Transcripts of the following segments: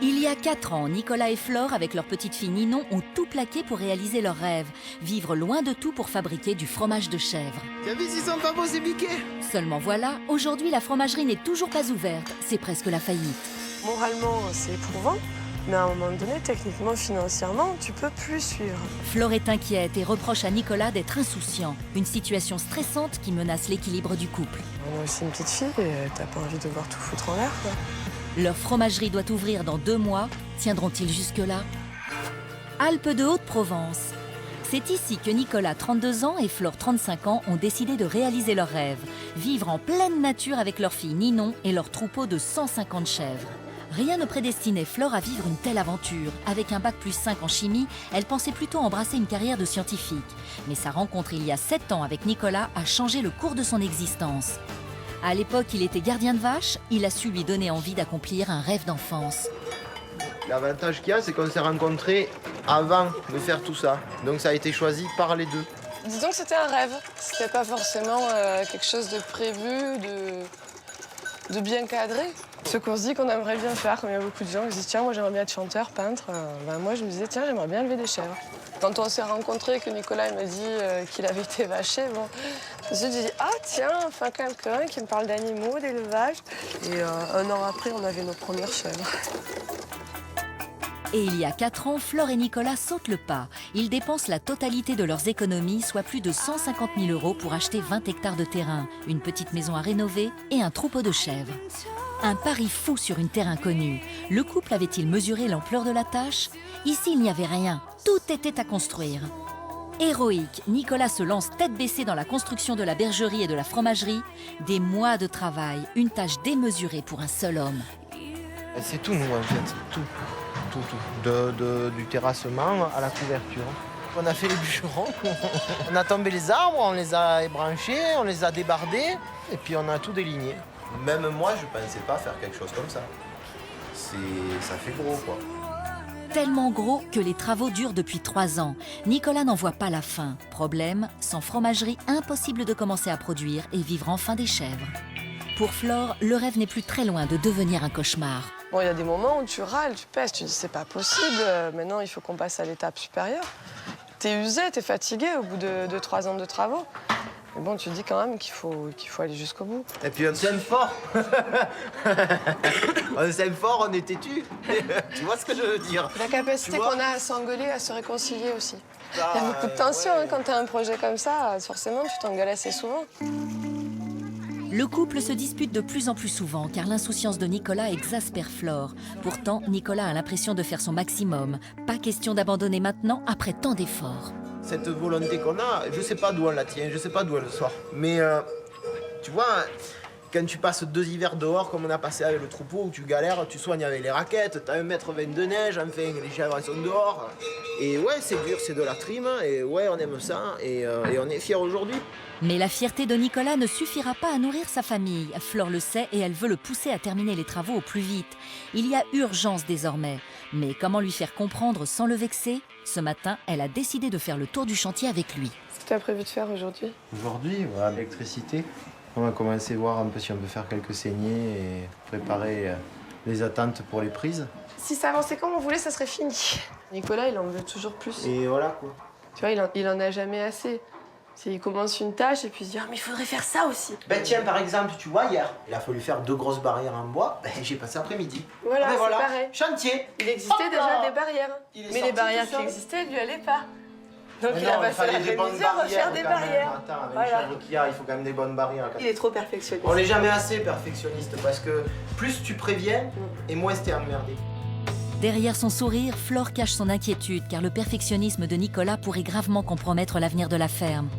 Il y a 4 ans, Nicolas et Flore, avec leur petite fille Ninon, ont tout plaqué pour réaliser leur rêve. Vivre loin de tout pour fabriquer du fromage de chèvre. T'as vu s'ils sont pas beaux ces biquets? Seulement voilà, aujourd'hui la fromagerie n'est toujours pas ouverte. C'est presque la faillite. Moralement, c'est éprouvant. Mais à un moment donné, techniquement, financièrement, tu peux plus suivre. Flore est inquiète et reproche à Nicolas d'être insouciant. Une situation stressante qui menace l'équilibre du couple. On a aussi une petite fille et t'as pas envie de voir tout foutre en l'air, quoi. Leur fromagerie doit ouvrir dans 2 mois. Tiendront-ils jusque-là? Alpes de Haute-Provence. C'est ici que Nicolas, 32 ans, et Flore, 35 ans, ont décidé de réaliser leur rêve. Vivre en pleine nature avec leur fille Ninon et leur troupeau de 150 chèvres. Rien ne prédestinait Flore à vivre une telle aventure. Avec un bac +5 en chimie, elle pensait plutôt embrasser une carrière de scientifique. Mais sa rencontre il y a 7 ans avec Nicolas a changé le cours de son existence. À l'époque, il était gardien de vaches, il a su lui donner envie d'accomplir un rêve d'enfance. L'avantage qu'il y a, c'est qu'on s'est rencontrés avant de faire tout ça. Donc ça a été choisi par les deux. Disons que c'était un rêve. C'était pas forcément quelque chose de prévu, de bien cadré. Ce qu'on se dit qu'on aimerait bien faire, comme il y a beaucoup de gens qui se disent « Tiens, moi j'aimerais bien être chanteur, peintre ». Moi je me disais « Tiens, j'aimerais bien élever des chèvres ». Quand on s'est rencontrés, que Nicolas il m'a dit qu'il avait été vaché, bon, je me suis dit « Ah tiens, enfin quelqu'un qui me parle d'animaux, d'élevage ». Et un an après, on avait nos premières chèvres. Et il y a 4 ans, Flore et Nicolas sautent le pas. Ils dépensent la totalité de leurs économies, soit plus de 150 000 € pour acheter 20 hectares de terrain, une petite maison à rénover et un troupeau de chèvres. Un pari fou sur une terre inconnue. Le couple avait-il mesuré l'ampleur de la tâche? Ici, il n'y avait rien. Tout était à construire. Héroïque, Nicolas se lance tête baissée dans la construction de la bergerie et de la fromagerie. Des mois de travail, une tâche démesurée pour un seul homme. C'est tout nous en fait, tout. Du terrassement à la couverture. On a fait les bûcherons, on a tombé les arbres, on les a ébranchés, on les a débardés et puis on a tout déligné. Même moi, je pensais pas faire quelque chose comme ça. Ça fait gros quoi. Tellement gros que les travaux durent depuis 3 ans. Nicolas n'en voit pas la fin. Problème, sans fromagerie, impossible de commencer à produire et vivre enfin des chèvres. Pour Flore, le rêve n'est plus très loin de devenir un cauchemar. Bon, il y a des moments où tu râles, tu pèses, tu dis c'est pas possible, maintenant il faut qu'on passe à l'étape supérieure. T'es usé, t'es fatigué au bout de 3 ans de travaux. Mais bon, tu dis quand même qu'il faut aller jusqu'au bout. Et puis on s'aime fort. On s'aime fort, on est têtu. Tu vois ce que je veux dire? La capacité qu'on a à s'engueuler, à se réconcilier aussi. Il y a beaucoup de tension ouais. Quand t'as un projet comme ça, forcément tu t'engueules assez souvent. Le couple se dispute de plus en plus souvent car l'insouciance de Nicolas exaspère Flore. Pourtant, Nicolas a l'impression de faire son maximum. Pas question d'abandonner maintenant après tant d'efforts. Cette volonté qu'on a, je sais pas d'où on la tient, je sais pas d'où elle sort. Mais tu vois, quand tu passes 2 hivers dehors comme on a passé avec le troupeau, où tu galères, tu soignes avec les raquettes, t'as 1,20 m de neige, enfin les chèvres sont dehors. Et ouais, c'est dur, c'est de la trime, et ouais, on aime ça, et on est fiers aujourd'hui. Mais la fierté de Nicolas ne suffira pas à nourrir sa famille. Flore le sait et elle veut le pousser à terminer les travaux au plus vite. Il y a urgence désormais. Mais comment lui faire comprendre sans le vexer? Ce matin, elle a décidé de faire le tour du chantier avec lui. Qu'est-ce que t'as prévu de faire aujourd'hui? Aujourd'hui, voilà, l'électricité. On va commencer à voir un peu si on peut faire quelques saignées et préparer les attentes pour les prises. Si ça avançait comme on voulait, ça serait fini. Nicolas, il en veut toujours plus. Et voilà quoi. Tu vois, il en a jamais assez. Il commence une tâche et puis il se dit « Ah, mais il faudrait faire ça aussi !» Ben tiens, par exemple, tu vois, hier, il a fallu faire 2 grosses barrières en bois. Ben, j'ai passé après-midi. Voilà, ben, c'est pareil. Chantier. Il existait déjà des barrières. Mais les barrières qui qui existaient, lui allaient pas. Donc mais il non, a passé l'après-midi à refaire des barrières. Attends, avec Voilà. les chèvres qu'il y a, il faut quand même des bonnes barrières. Il est trop perfectionniste. On n'est jamais assez perfectionniste parce que plus tu préviens et moins t'es emmerdé. Derrière son sourire, Flore cache son inquiétude car le perfectionnisme de Nicolas pourrait gravement compromettre l'avenir de la ferme.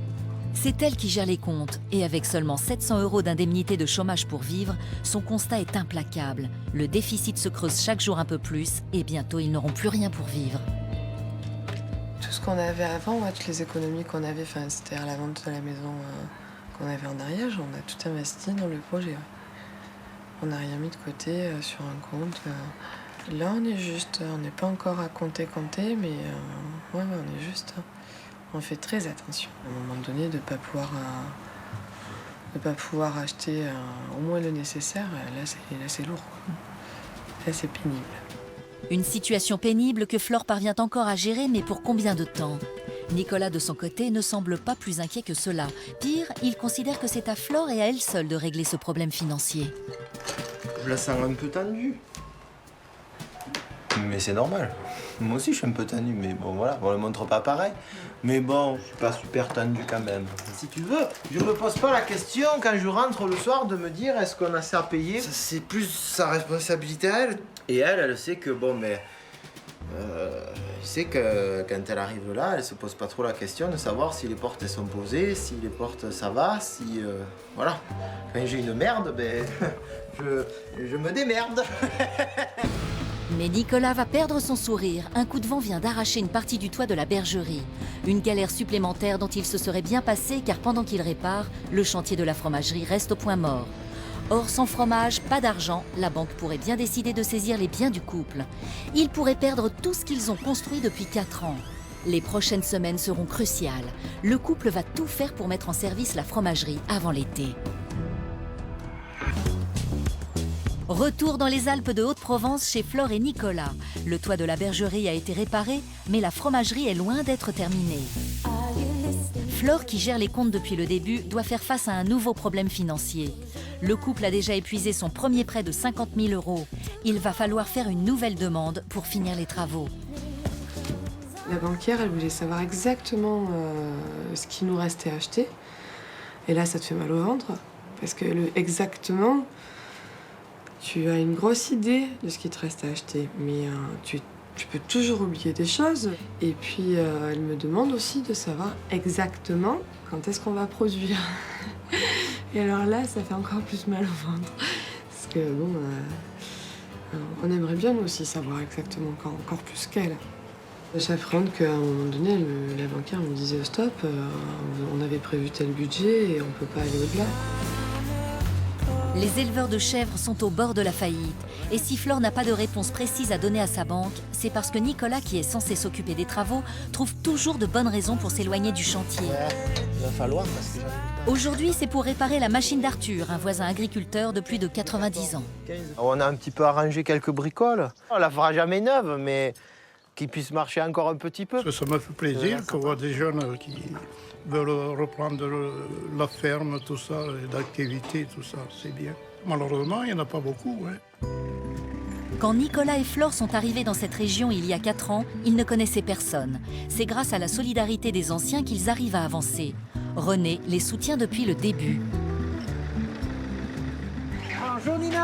C'est elle qui gère les comptes et avec seulement 700 € d'indemnité de chômage pour vivre, son constat est implacable. Le déficit se creuse chaque jour un peu plus et bientôt ils n'auront plus rien pour vivre. Tout ce qu'on avait avant, toutes les économies qu'on avait, c'était à la vente de la maison qu'on avait en Ariège, on a tout investi dans le projet. Ouais. On n'a rien mis de côté sur un compte. Là, on est juste, on n'est pas encore à compter, mais on est juste. On fait très attention. À un moment donné, de ne pas pouvoir acheter au moins le nécessaire, là c'est lourd. Quoi. Là c'est pénible. Une situation pénible que Flore parvient encore à gérer, mais pour combien de temps? Nicolas, de son côté, ne semble pas plus inquiet que cela. Pire, il considère que c'est à Flore et à elle seule de régler ce problème financier. Je la sens un peu tendue. Mais c'est normal. Moi aussi, je suis un peu tendu, mais bon, voilà, on le montre pas pareil. Mais bon, je suis pas super tendu quand même. Si tu veux, je me pose pas la question quand je rentre le soir de me dire est-ce qu'on a ça à payer. C'est plus sa responsabilité à elle. Et elle sait que, bon, mais... je sais que quand elle arrive là, elle se pose pas trop la question de savoir si les portes elles sont posées, si les portes ça va, si... voilà. Quand j'ai une merde, ben... je me démerde. Mais Nicolas va perdre son sourire. Un coup de vent vient d'arracher une partie du toit de la bergerie. Une galère supplémentaire dont il se serait bien passé car pendant qu'il répare, le chantier de la fromagerie reste au point mort. Or, sans fromage, pas d'argent, la banque pourrait bien décider de saisir les biens du couple. Ils pourraient perdre tout ce qu'ils ont construit depuis 4 ans. Les prochaines semaines seront cruciales. Le couple va tout faire pour mettre en service la fromagerie avant l'été. Retour dans les Alpes de Haute-Provence chez Flore et Nicolas. Le toit de la bergerie a été réparé, mais la fromagerie est loin d'être terminée. Flore, qui gère les comptes depuis le début, doit faire face à un nouveau problème financier. Le couple a déjà épuisé son premier prêt de 50 000 €. Il va falloir faire une nouvelle demande pour finir les travaux. La banquière, elle voulait savoir exactement ce qui nous restait à acheter. Et là, ça te fait mal au ventre. Parce que exactement, tu as une grosse idée de ce qui te reste à acheter. Mais tu peux toujours oublier des choses. Et puis, elle me demande aussi de savoir exactement quand est-ce qu'on va produire. Et alors là, ça fait encore plus mal au ventre. Parce que bon, on aimerait bien nous aussi savoir exactement quand, encore plus qu'elle. J'appréhende qu'à un moment donné, la banquière me disait stop, on avait prévu tel budget et on peut pas aller au-delà. Les éleveurs de chèvres sont au bord de la faillite. Et si Flore n'a pas de réponse précise à donner à sa banque, c'est parce que Nicolas, qui est censé s'occuper des travaux, trouve toujours de bonnes raisons pour s'éloigner du chantier. Ouais, il va falloir parce que Aujourd'hui, c'est pour réparer la machine d'Arthur, un voisin agriculteur de plus de 90 ans. On a un petit peu arrangé quelques bricoles. On la fera jamais neuve, mais qu'il puisse marcher encore un petit peu. Ça me fait plaisir qu'on voit des jeunes qui veulent reprendre la ferme, tout ça, l'activité, tout ça, c'est bien. Malheureusement, il n'y en a pas beaucoup. Ouais. Quand Nicolas et Flore sont arrivés dans cette région il y a 4 ans, ils ne connaissaient personne. C'est grâce à la solidarité des anciens qu'ils arrivent à avancer. René les soutient depuis le début. Bonjour Nino.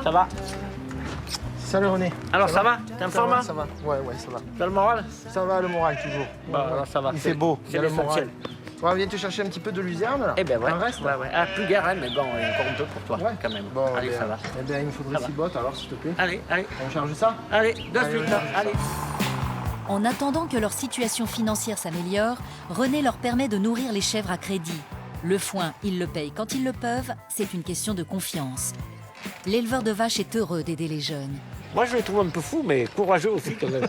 Ça va? Salut René. Alors ça va? T'es en forme? Ça va, ouais, ça va. T'as le moral? Ça va, le moral toujours. Bah alors ça va. Il fait beau, il y a le l'essentiel. moral. Ouais, viens te chercher un petit peu de luzerne là. Eh ben ouais. Un reste Ouais. Ah, plus guère, hein, mais bon, il y a encore un peu pour toi, Ouais. quand même. Bon, allez, ben, ça va. Eh bien, il me faudrait Ça 6 bottes alors, s'il te plaît. Allez. On charge ça? Allez, de suite, là. Allez. En attendant que leur situation financière s'améliore, René leur permet de nourrir les chèvres à crédit. Le foin, ils le payent quand ils le peuvent, c'est une question de confiance. L'éleveur de vaches est heureux d'aider les jeunes. Moi, je le trouve un peu fou, mais courageux aussi, quand même.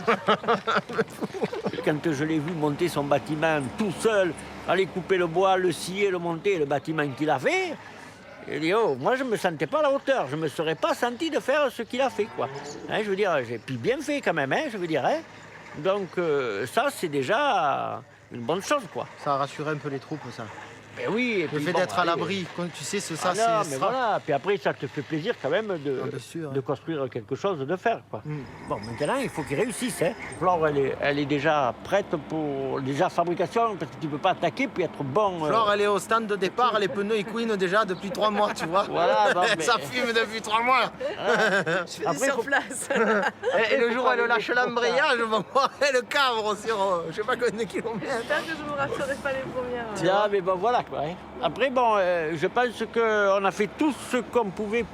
Quand je l'ai vu monter son bâtiment tout seul, aller couper le bois, le scier, le monter, le bâtiment qu'il a fait, il dit, oh, moi, je ne me sentais pas à la hauteur. Je ne me serais pas senti de faire ce qu'il a fait, quoi. Hein, je veux dire, j'ai puis bien fait quand même, hein, je veux dire. Hein. Donc, ça, c'est déjà une bonne chose, quoi. Ça a rassuré un peu les troupes, ça. Ben oui, et Le puis, fait bon, d'être à allez, l'abri, quand tu sais, ça, ah non, c'est... mais voilà. Puis après, ça te fait plaisir quand même Ah, bien sûr, de hein. construire quelque chose, de faire, quoi. Mm. Bon, maintenant, il faut qu'il réussisse, hein. Flore, elle est déjà prête pour déjà fabrication, parce que tu ne peux pas attaquer puis être bon. Flore, elle est au stand de départ, les pneus, ils couinent déjà depuis 3 mois, tu vois. Voilà, bon, mais- Ça fume depuis 3 mois. Après, sur faut- place. Et le jour où elle lâche l'embrayage, je vais voir le cadre sur, je sais pas combien de kilomètres. J'espère que je vous raterai pas les premières. Tiens, mais bon, voilà, quoi. Hein. Après, bon, je pense qu'on a fait tout ce qu'on pouvait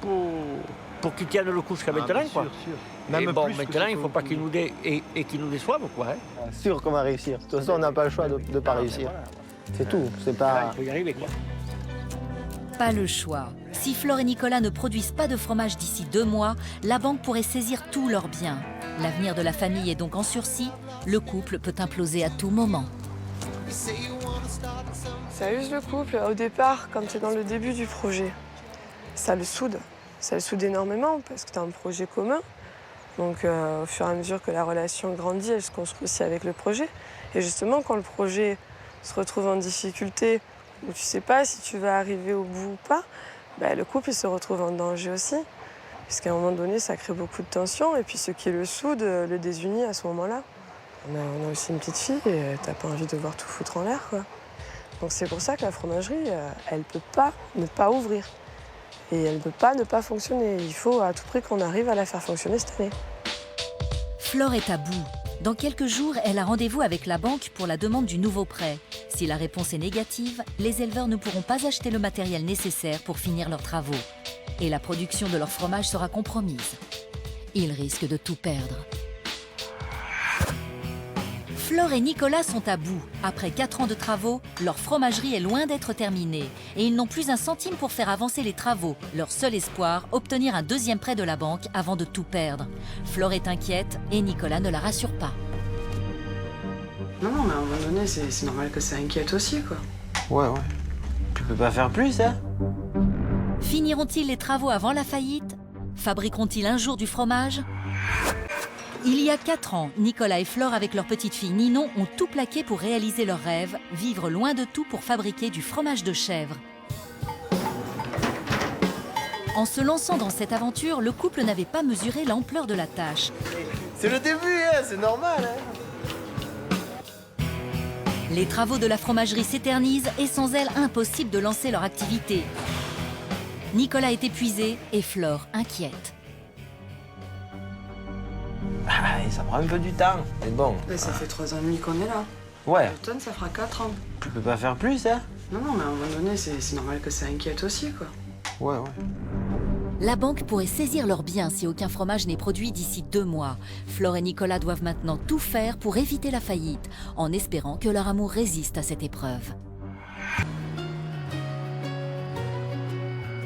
pour qu'ils tiennent le coup jusqu'à maintenant, quoi. Sûr. Et Même bon, plus que maintenant, ce il ne faut que- pas qu'ils nous déçoivent, quoi. Hein. Sûr qu'on va réussir. De toute façon, on n'a pas le choix de pas réussiir. C'est tout, c'est Voilà, pas... il faut y arriver, quoi. Pas le choix. Si Flore et Nicolas ne produisent pas de fromage d'ici 2 mois, la banque pourrait saisir tous leurs biens. L'avenir de la famille est donc en sursis. Le couple peut imploser à tout moment. Ça use le couple. Au départ, quand tu es dans le début du projet, ça le soude. Ça le soude énormément parce que tu as un projet commun. Donc au fur et à mesure que la relation grandit, elle se construit aussi avec le projet. Et justement, quand le projet se retrouve en difficulté, où tu sais pas si tu vas arriver au bout ou pas, bah, le couple il se retrouve en danger aussi. Puisqu'à un moment donné, ça crée beaucoup de tension. Et puis ce qui le soude, le désunit à ce moment-là. On a aussi une petite fille et t'as pas envie de voir tout foutre en l'air, quoi. Donc c'est pour ça que la fromagerie, elle peut pas ne pas ouvrir. Et elle ne peut pas ne pas fonctionner. Il faut à tout prix qu'on arrive à la faire fonctionner cette année. Flore est à bout. Dans quelques jours, elle a rendez-vous avec la banque pour la demande du nouveau prêt. Si la réponse est négative, les éleveurs ne pourront pas acheter le matériel nécessaire pour finir leurs travaux. Et la production de leur fromage sera compromise. Ils risquent de tout perdre. Flore et Nicolas sont à bout. Après 4 ans de travaux, leur fromagerie est loin d'être terminée. Et ils n'ont plus un centime pour faire avancer les travaux. Leur seul espoir, obtenir un deuxième prêt de la banque avant de tout perdre. Flore est inquiète et Nicolas ne la rassure pas. Non, mais à un moment donné, c'est normal que ça inquiète aussi, quoi. Ouais. Tu peux pas faire plus, hein? Finiront-ils les travaux avant la faillite? Fabriqueront-ils un jour du fromage? Il y a 4 ans, Nicolas et Flore avec leur petite fille Ninon ont tout plaqué pour réaliser leur rêve, vivre loin de tout pour fabriquer du fromage de chèvre. En se lançant dans cette aventure, le couple n'avait pas mesuré l'ampleur de la tâche. C'est le début, hein, c'est normal. Hein. Les travaux de la fromagerie s'éternisent et sans elle, impossible de lancer leur activité. Nicolas est épuisé et Flore inquiète. Ça prend un peu du temps, mais bon. Mais ça fait 3 ans et demi qu'on est là. Ouais. L'automne, ça fera 4 ans. Tu peux pas faire plus, hein? Non, mais à un moment donné, c'est normal que ça inquiète aussi, quoi. Ouais. La banque pourrait saisir leurs biens si aucun fromage n'est produit d'ici 2 mois. Flore et Nicolas doivent maintenant tout faire pour éviter la faillite, en espérant que leur amour résiste à cette épreuve.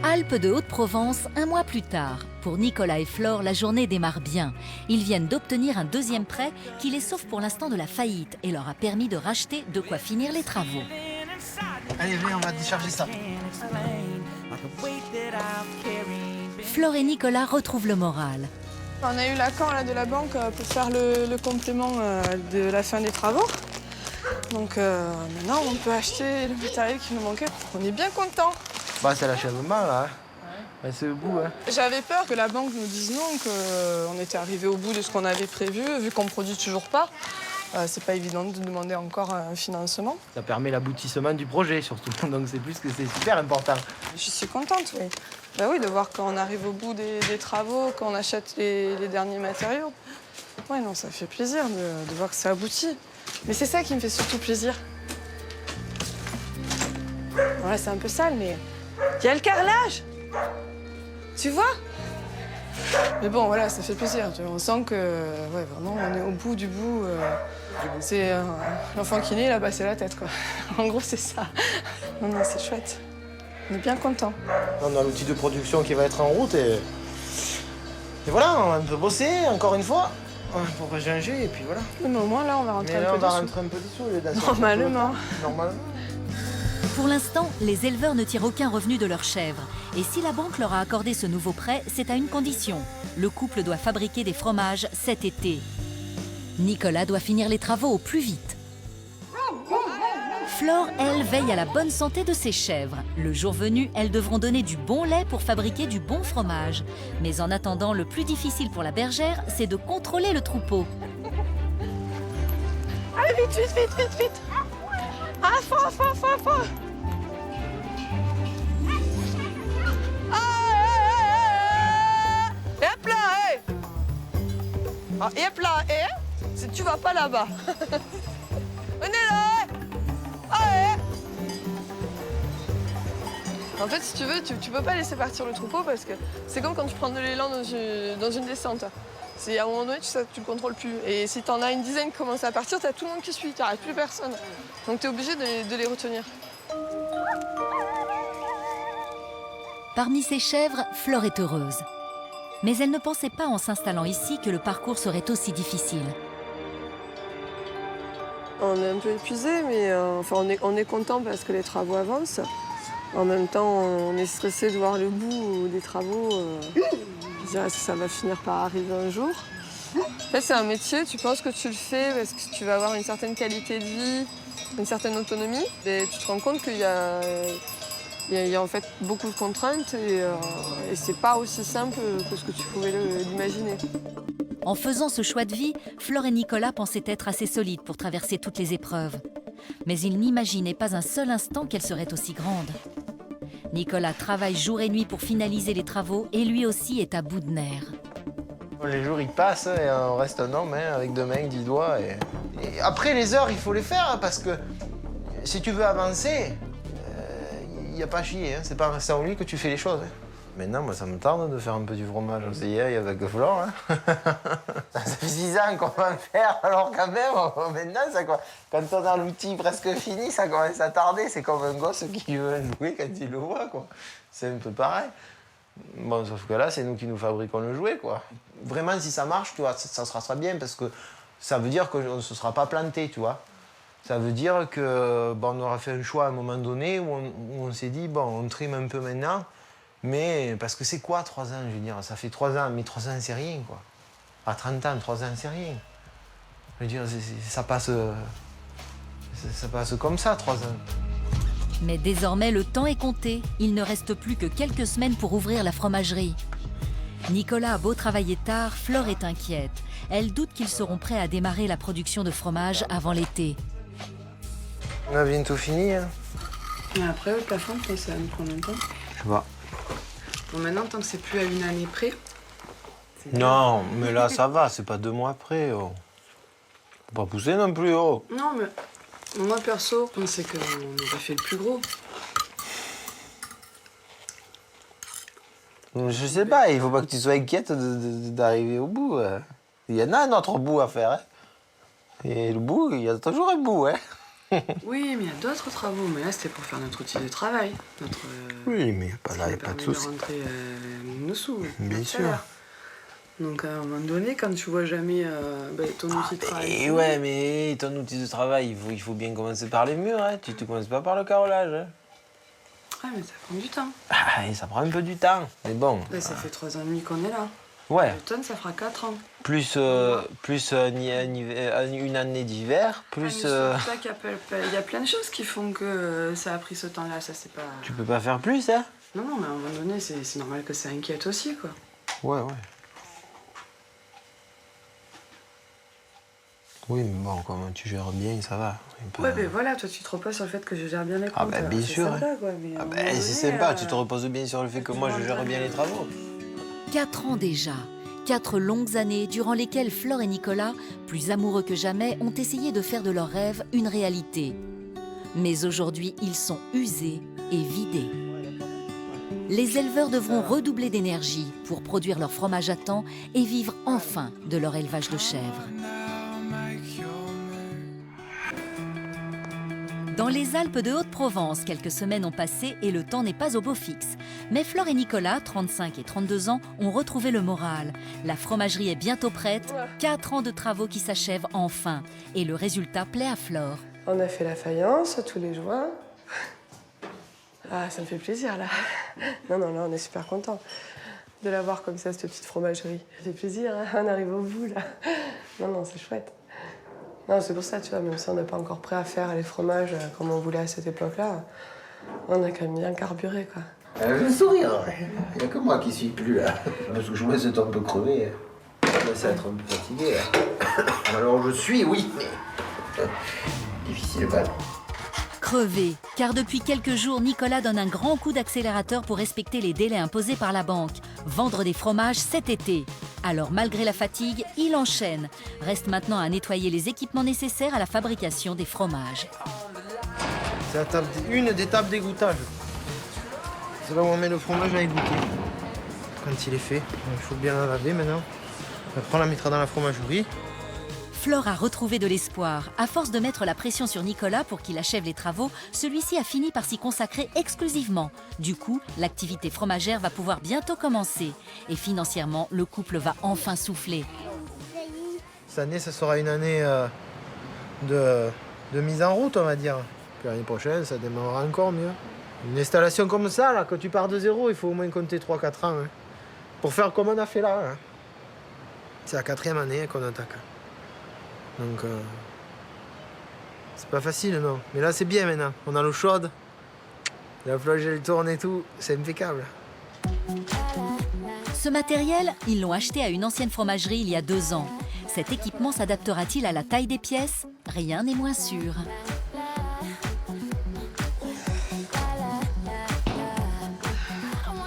Alpes de Haute-Provence, 1 mois plus tard. Pour Nicolas et Flore, la journée démarre bien. Ils viennent d'obtenir un deuxième prêt qui les sauve pour l'instant de la faillite et leur a permis de racheter de quoi finir les travaux. Allez, viens, on va décharger ça. Flore et Nicolas retrouvent le moral. On a eu l'accord là, de la banque pour faire le complément de la fin des travaux. Donc maintenant, on peut acheter le matériel qui nous manquait. On est bien contents. Bah, c'est l'achèvement, là. Hein. Ouais, c'est le bout, hein. J'avais peur que la banque nous dise non, qu'on était arrivé au bout de ce qu'on avait prévu, vu qu'on ne produit toujours pas. C'est pas évident de demander encore un financement. Ça permet l'aboutissement du projet, surtout. Donc c'est plus que c'est super important. Je suis contente, oui. Bah oui, de voir qu'on arrive au bout des travaux, qu'on achète les derniers matériaux. Oui, non, ça fait plaisir de voir que ça aboutit. Mais c'est ça qui me fait surtout plaisir. Voilà, c'est un peu sale, mais il y a le carrelage. Tu vois? Mais bon, voilà, ça fait plaisir. On sent que, ouais, vraiment, on est au bout du bout. C'est l'enfant qui naît, là-bas, c'est la tête, quoi. En gros, c'est ça. Non, c'est chouette. On est bien contents. On a l'outil de production qui va être en route et voilà, on peut bosser, encore une fois, pour réginger, et puis voilà. Mais au moins, là, on va rentrer Mais un là, peu on va dessous. rentrer un peu dessous. Normalement. Normalement. Pour l'instant, les éleveurs ne tirent aucun revenu de leurs chèvres. Et si la banque leur a accordé ce nouveau prêt, c'est à une condition. Le couple doit fabriquer des fromages cet été. Nicolas doit finir les travaux au plus vite. Flore, elle, veille à la bonne santé de ses chèvres. Le jour venu, elles devront donner du bon lait pour fabriquer du bon fromage. Mais en attendant, le plus difficile pour la bergère, c'est de contrôler le troupeau. Allez, vite. À fond. Et hop là, et hop là, tu vas pas là-bas. On est là, allez. En fait, si tu veux, tu peux pas laisser partir le troupeau parce que c'est comme quand tu prends de l'élan dans une descente. C'est à un moment donné, tu le contrôles plus. Et si t'en as une dizaine qui commencent à partir, t'as tout le monde qui suit, t'arrêtes plus personne. Donc t'es obligé de les retenir. Parmi ses chèvres, Flore est heureuse. Mais elle ne pensait pas en s'installant ici que le parcours serait aussi difficile. On est un peu épuisé, mais on est content parce que les travaux avancent. En même temps, on est stressé de voir le bout des travaux dire, est-ce que ça va finir par arriver un jour? En fait, c'est un métier, tu penses que tu le fais parce que tu vas avoir une certaine qualité de vie, une certaine autonomie, et tu te rends compte qu'il y a en fait beaucoup de contraintes et c'est pas aussi simple que ce que tu pouvais l'imaginer. En faisant ce choix de vie, Flore et Nicolas pensaient être assez solides pour traverser toutes les épreuves. Mais ils n'imaginaient pas un seul instant qu'elle serait aussi grande. Nicolas travaille jour et nuit pour finaliser les travaux et lui aussi est à bout de nerfs. Les jours ils passent et on reste un homme avec 2 mains, 10 doigts. Et après les heures il faut les faire parce que si tu veux avancer, il n'y a pas à chier. C'est pas en restant au lit que tu fais les choses. Maintenant, moi, ça me tente de faire un peu du fromage aussi hier avec Flore. Ça fait 6 ans qu'on va en faire, alors quand même, maintenant, quand on a l'outil presque fini, ça commence à tarder. C'est comme un gosse qui veut jouer quand il le voit, quoi. C'est un peu pareil. Bon, sauf que là, c'est nous qui nous fabriquons le jouet, quoi. Vraiment, si ça marche, tu vois, ça sera bien parce que ça veut dire qu'on ne se sera pas planté, tu vois. Ça veut dire que bon, on aura fait un choix à un moment donné où on s'est dit, bon, on trime un peu maintenant. Mais parce que c'est quoi 3 ans, je veux dire, ça fait 3 ans, mais 3 ans c'est rien quoi. À 30 ans, 3 ans c'est rien. Je veux dire, ça passe comme ça, 3 ans. Mais désormais, le temps est compté. Il ne reste plus que quelques semaines pour ouvrir la fromagerie. Nicolas a beau travailler tard, Flore est inquiète. Elle doute qu'ils seront prêts à démarrer la production de fromage avant l'été. On a bientôt fini. Hein. Et après, le plafond, ça va nous prendre longtemps. Je sais pas. Bon, maintenant, tant que c'est plus à une année près. Non, mais là ça va, c'est pas 2 mois après. Oh. Faut pas pousser non plus. Oh. Non, mais moi, perso, je pensais qu'on aurait fait le plus gros. Je sais pas, il faut pas que tu sois inquiète d'arriver au bout. Il y en a un autre bout à faire. Hein. Et le bout, il y a toujours un bout. Hein. Oui, mais il y a d'autres travaux. Mais là, c'était pour faire notre outil de travail. Oui, mais il n'y a pas de souci. De rentrer nos sous. Bien sûr. Donc, à un moment donné, quand tu vois jamais ton outil de travail... Ouais, mais ton outil de travail, il faut bien commencer par les murs. Hein. Tu ne commences pas par le carrelage. Hein. Ouais, mais ça prend du temps. Ah, et ça prend un peu du temps. Mais bon. Là, ça fait 3 ans et demi qu'on est là. Ouais. L'automne, ça fera 4 ans. Plus une année d'hiver, plus... Il y a plein de choses qui font que ça a pris ce temps-là, ça c'est pas... Tu peux pas faire plus, hein? Non, mais à un moment donné, c'est normal que ça inquiète aussi, quoi. Ouais. Oui, mais bon, quand tu gères bien, ça va. Pas... Ouais, mais voilà, toi tu te reposes sur le fait que je gère bien les comptes. Ah bah bien sûr. C'est sympa, quoi. Mais c'est sympa, tu te reposes bien sur le fait que moi je gère bien les travaux. 4 ans déjà. 4 longues années durant lesquelles Flore et Nicolas, plus amoureux que jamais, ont essayé de faire de leurs rêves une réalité. Mais aujourd'hui, ils sont usés et vidés. Les éleveurs devront redoubler d'énergie pour produire leur fromage à temps et vivre enfin de leur élevage de chèvres. Dans les Alpes de Haute-Provence, quelques semaines ont passé et le temps n'est pas au beau fixe. Mais Flore et Nicolas, 35 et 32 ans, ont retrouvé le moral. La fromagerie est bientôt prête, 4 ans de travaux qui s'achèvent enfin. Et le résultat plaît à Flore. On a fait la faïence, tous les joints. Ah, ça me fait plaisir, là. Non, là, on est super contents de la voir comme ça, cette petite fromagerie. Ça fait plaisir, hein, on arrive au bout, là. Non, c'est chouette. Non, c'est pour ça, tu vois, même si on n'est pas encore prêt à faire les fromages comme on voulait à cette époque-là, on a quand même bien carburé, quoi. Le sourire, il n'y a que moi qui suis plus là. Parce que je me suis un peu crevé. Je commence à être un peu fatigué. Alors je suis, oui, mais difficile pas. Crevé, car depuis quelques jours, Nicolas donne un grand coup d'accélérateur pour respecter les délais imposés par la banque. Vendre des fromages cet été. Alors malgré la fatigue, il enchaîne. Reste maintenant à nettoyer les équipements nécessaires à la fabrication des fromages. C'est une des tables d'égouttage. C'est là où on met le fromage à égoutter. Quand il est fait, il faut bien la laver maintenant. Après on la mettra dans la fromagerie. Flore a retrouvé de l'espoir. À force de mettre la pression sur Nicolas pour qu'il achève les travaux, celui-ci a fini par s'y consacrer exclusivement. Du coup, l'activité fromagère va pouvoir bientôt commencer. Et financièrement, le couple va enfin souffler. Cette année, ça sera une année de mise en route, on va dire. Puis l'année prochaine, ça démarrera encore mieux. Une installation comme ça, là, quand tu pars de zéro, il faut au moins compter 3-4 ans. Hein. pour faire comme on a fait là. Hein. C'est la 4e année qu'on attaque. Donc, c'est pas facile, non. Mais là, c'est bien maintenant. On a l'eau chaude, la flagelle tourne et tout, c'est impeccable. Ce matériel, ils l'ont acheté à une ancienne fromagerie il y a 2 ans. Cet équipement s'adaptera-t-il à la taille des pièces? Rien n'est moins sûr.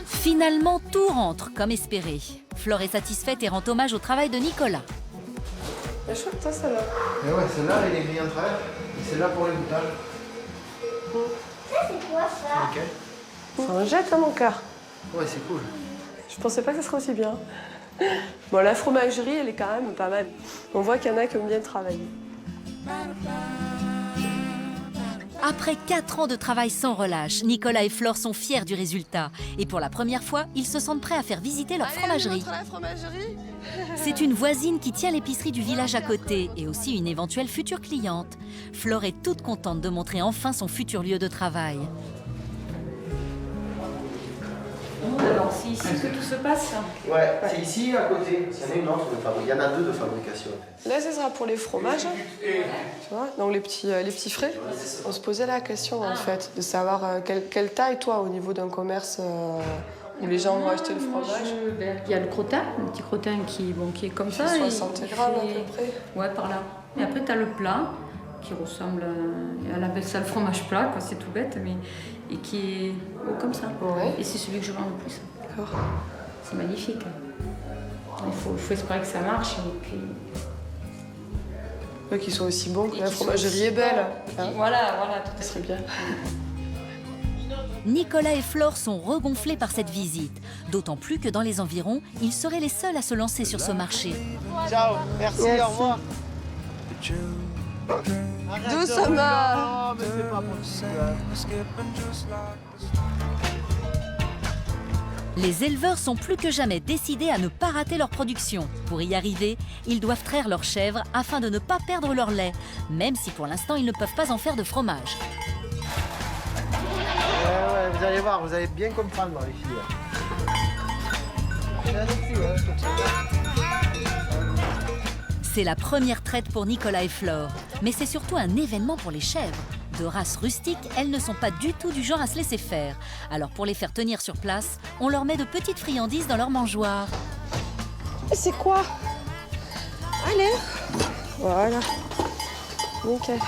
Finalement, tout rentre comme espéré. Flore est satisfaite et rend hommage au travail de Nicolas. C'est chouette, ça, celle-là. Et ouais, celle-là, elle est grillée en travers. Et celle-là pour les boutages. Ça, c'est quoi ça? Nickel. Ça en jette, hein, mon cœur. Ouais, c'est cool. Je pensais pas que ça serait aussi bien. Bon, la fromagerie, elle est quand même pas mal. On voit qu'il y en a qui aiment bien travailler. Après 4 ans de travail sans relâche, Nicolas et Flore sont fiers du résultat. Et pour la première fois, ils se sentent prêts à faire visiter leur fromagerie. Allez, on montre la fromagerie. C'est une voisine qui tient l'épicerie du village à côté et aussi une éventuelle future cliente. Flore est toute contente de montrer enfin son futur lieu de travail. Alors, c'est ici que tout se passe. Ouais, c'est ici à côté. Il y en a une autre de fabrication. Il y en a 2 de fabrication. Là, ce sera pour les fromages. Tu vois, donc les petits frais. On se posait la question, en fait, de savoir quelle taille, toi, au niveau d'un commerce où les gens vont acheter le fromage. Il y a le crottin, le petit crottin qui est comme ça. 60 grammes à peu près. Ouais, par là. Et après, tu as le plat qui ressemble à la belle salle fromage plat, quoi, c'est tout bête, mais et qui est comme ça. Ouais. Et c'est celui que je vends le plus. D'accord. C'est magnifique. Il faut espérer que ça marche. Et puis... Ouais, qu'ils soient aussi bons que la fromagerie est belle. Hein, Voilà, tout à ça fait. serait bien. Nicolas et Flore sont regonflés par cette visite. D'autant plus que dans les environs, ils seraient les seuls à se lancer sur ce marché. Ciao, merci, au revoir. Doucement. mais c'est pas possible. Les éleveurs sont plus que jamais décidés à ne pas rater leur production. Pour y arriver, ils doivent traire leurs chèvres afin de ne pas perdre leur lait, même si pour l'instant ils ne peuvent pas en faire de fromage. Ouais, vous allez voir, vous allez bien comprendre, les filles. C'est la première traite pour Nicolas et Flore, mais c'est surtout un événement pour les chèvres. De race rustique, elles ne sont pas du tout du genre à se laisser faire. Alors pour les faire tenir sur place, on leur met de petites friandises dans leur mangeoire. Et c'est quoi? Allez. Voilà. Nickel.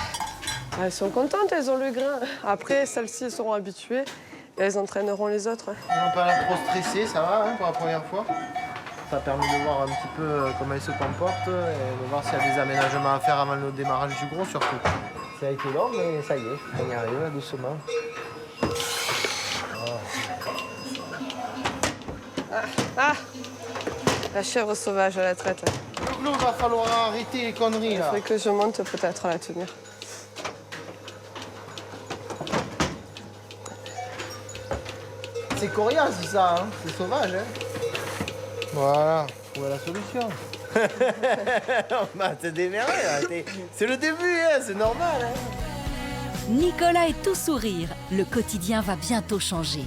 Elles sont contentes, elles ont le grain. Après, celles-ci, elles seront habituées et elles entraîneront les autres. On n'a pas l'air trop stressé, ça va hein, pour la première fois. Ça permet de voir un petit peu comment elles se comportent et de voir s'il y a des aménagements à faire avant le démarrage du gros surtout. Ça a été long, mais ça y est, on y arrive là, doucement. Ah, la chèvre sauvage à la traite. Nous, il va falloir arrêter les conneries Il là. faudrait que je monte peut-être à la tenir. C'est coriace ça, hein. C'est sauvage. Hein. Voilà, trouver la solution. Bah, t'es démerdé, là. C'est le début, hein. C'est normal. Hein. Nicolas est tout sourire. Le quotidien va bientôt changer.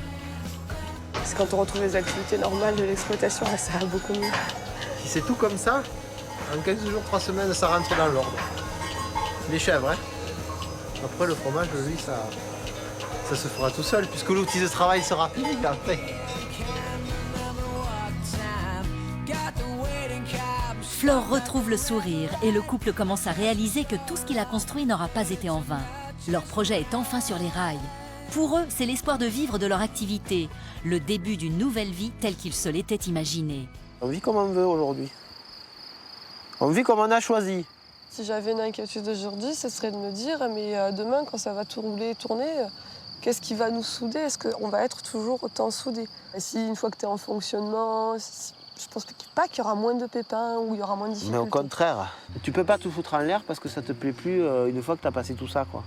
Parce que quand on retrouve les activités normales de l'exploitation, là, ça va beaucoup mieux. Si c'est tout comme ça, en 15 jours, 3 semaines, ça rentre dans l'ordre. Les chèvres, hein. Après, le fromage, lui, ça se fera tout seul, puisque l'outil de travail sera fini après. Flore retrouve le sourire et le couple commence à réaliser que tout ce qu'il a construit n'aura pas été en vain. Leur projet est enfin sur les rails. Pour eux, c'est l'espoir de vivre de leur activité, le début d'une nouvelle vie telle qu'ils se l'étaient imaginée. On vit comme on veut aujourd'hui. On vit comme on a choisi. Si j'avais une inquiétude aujourd'hui, ce serait de me dire, mais demain, quand ça va tout rouler, tourner, qu'est-ce qui va nous souder? Est-ce qu'on va être toujours autant soudés? Et si une fois que tu es en fonctionnement, je pense pas qu'il y aura moins de pépins ou il y aura moins de difficultés. Mais au contraire, tu peux pas tout foutre en l'air parce que ça te plaît plus une fois que tu as passé tout ça, quoi.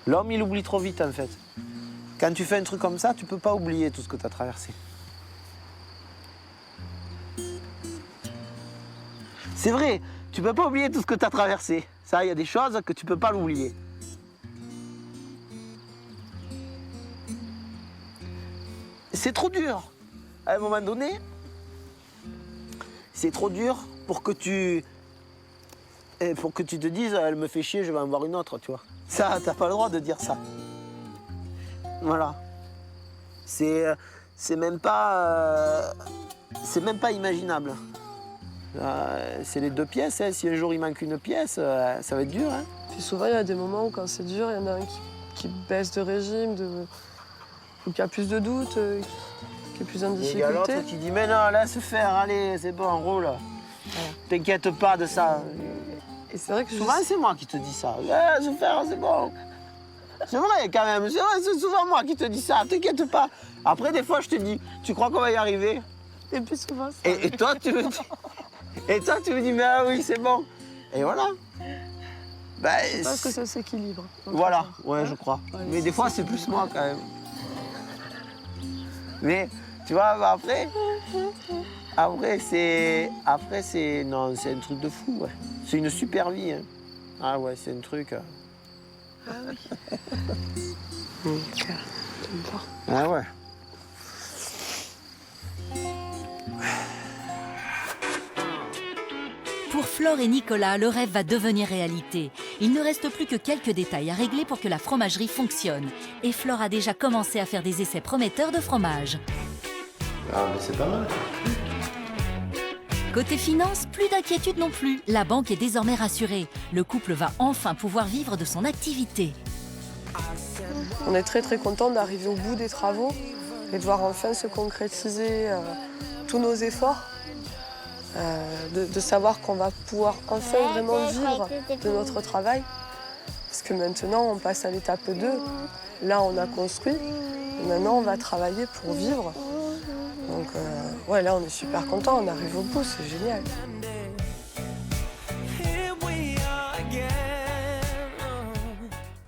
L'homme, il oublie trop vite, en fait. Quand tu fais un truc comme ça, tu peux pas oublier tout ce que tu as traversé. C'est vrai, tu peux pas oublier tout ce que tu as traversé. Ça, il y a des choses que tu peux pas l'oublier. C'est trop dur. à un moment donné, c'est trop dur pour que tu te dises, elle me fait chier, je vais en voir une autre, tu vois. Ça, t'as pas le droit de dire ça. Voilà. C'est même pas imaginable. C'est les 2 pièces, hein. Si un jour il manque une pièce, ça va être dur. Hein. Puis souvent, il y a des moments où quand c'est dur, il y en a un qui baisse de régime, ou qui a plus de doutes, qui est plus en Et il y a difficulté. l'autre qui dit, mais non, laisse faire, allez, c'est bon, roule. Voilà. T'inquiète pas de ça. Et c'est vrai que Souvent, c'est moi qui te dis ça. Laisse faire, c'est bon. C'est vrai, quand même. C'est vrai, c'est souvent moi qui te dis ça. T'inquiète pas. Après, des fois, je te dis, tu crois qu'on va y arriver? Et puis souvent, ça. Et toi, tu me dis, mais ah oui, c'est bon. Et voilà. Bah, Je pense que ça s'équilibre. Voilà, ouais, je crois. Ouais, Mais des fois, c'est plus moi, quand même. Mais, tu vois, bah, après, c'est non, c'est un truc de fou, ouais. C'est une super vie, hein. Ah ouais, c'est un truc... Ah oui. Ah ouais. Pour Flore et Nicolas, le rêve va devenir réalité. Il ne reste plus que quelques détails à régler pour que la fromagerie fonctionne. Et Flore a déjà commencé à faire des essais prometteurs de fromage. Ah, mais c'est pas mal. Côté finance, plus d'inquiétude non plus. La banque est désormais rassurée. Le couple va enfin pouvoir vivre de son activité. On est très très content d'arriver au bout des travaux et de voir enfin se concrétiser tous nos efforts. De savoir qu'on va pouvoir enfin vraiment vivre de notre travail. Parce que maintenant, on passe à l'étape 2. Là, on a construit. Et maintenant, on va travailler pour vivre. Donc, ouais, là, on est super contents. On arrive au bout, c'est génial.